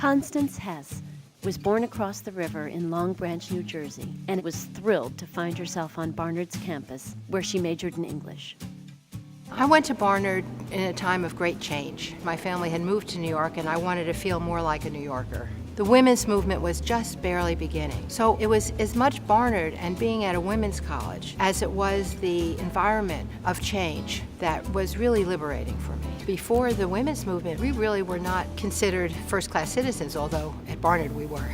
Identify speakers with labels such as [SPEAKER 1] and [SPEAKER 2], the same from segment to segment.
[SPEAKER 1] Constance Hess was born across the river in Long Branch, New Jersey, and was thrilled to find herself on Barnard's campus, where she majored in English.
[SPEAKER 2] I went to Barnard in a time of great change. My family had moved to New York, and I wanted to feel more like a New Yorker. The women's movement was just barely beginning. So it was as much Barnard and being at a women's college as it was the environment of change that was really liberating for me. Before the women's movement, we really were not considered first-class citizens, although at Barnard we were.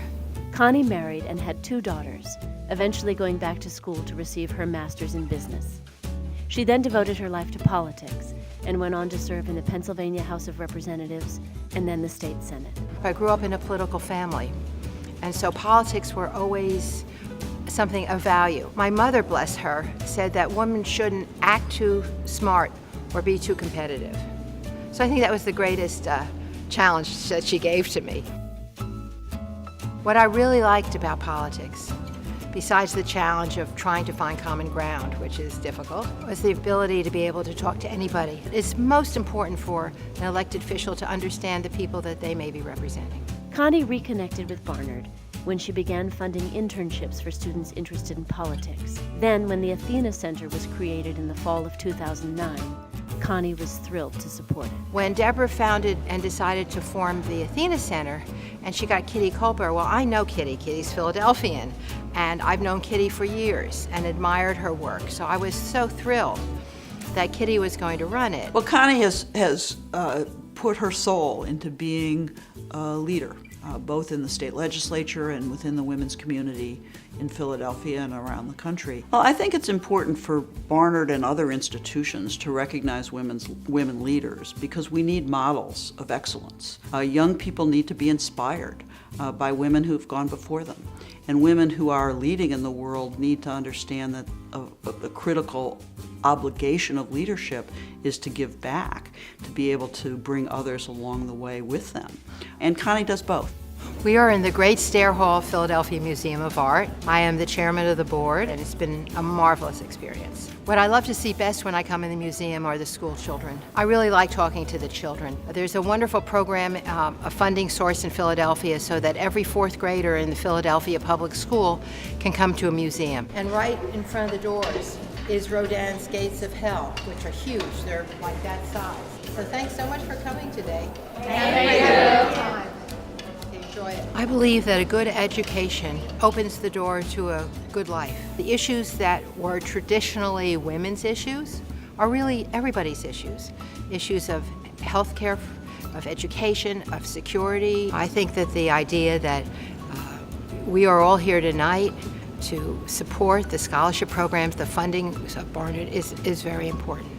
[SPEAKER 1] Connie married and had 2 daughters, eventually going back to school to receive her master's in business. She then devoted her life to politics and went on to serve in the Pennsylvania House of Representatives and then the state Senate.
[SPEAKER 2] I grew up in a political family, and so politics were always something of value. My mother, bless her, said that women shouldn't act too smart or be too competitive. So I think that was the greatest challenge that she gave to me. What I really liked about politics, besides the challenge of trying to find common ground, which is difficult, was the ability to be able to talk to anybody. It's most important for an elected official to understand the people that they may be representing.
[SPEAKER 1] Connie reconnected with Barnard when she began funding internships for students interested in politics. Then, when the Athena Center was created in the fall of 2009, Connie was thrilled to support it.
[SPEAKER 2] When Deborah founded and decided to form the Athena Center, and she got Kitty Culper, well, I know Kitty. Kitty's Philadelphian, and I've known Kitty for years and admired her work. So I was so thrilled that Kitty was going to run it.
[SPEAKER 3] Well, Connie has put her soul into being a leader, both in the state legislature and within the women's community in Philadelphia and around the country. Well, I think it's important for Barnard and other institutions to recognize women leaders because we need models of excellence. Young people need to be inspired by women who've gone before them. And women who are leading in the world need to understand that a critical obligation of leadership is to give back, to be able to bring others along the way with them. And Connie does both.
[SPEAKER 2] We are in the Great Stair Hall of Philadelphia Museum of Art. I am the chairman of the board, and it's been a marvelous experience. What I love to see best when I come in the museum are the school children. I really like talking to the children. There's a wonderful program, a funding source in Philadelphia so that every 4th grader in the Philadelphia public school can come to a museum. And right in front of the doors is Rodin's Gates of Hell, which are huge. They're like that size. So thanks so much for coming today. Thank you. I believe that a good education opens the door to a good life. The issues that were traditionally women's issues are really everybody's issues. Issues of health care, of education, of security. I think that the idea that we are all here tonight to support the scholarship programs, the funding of Barnard is very important.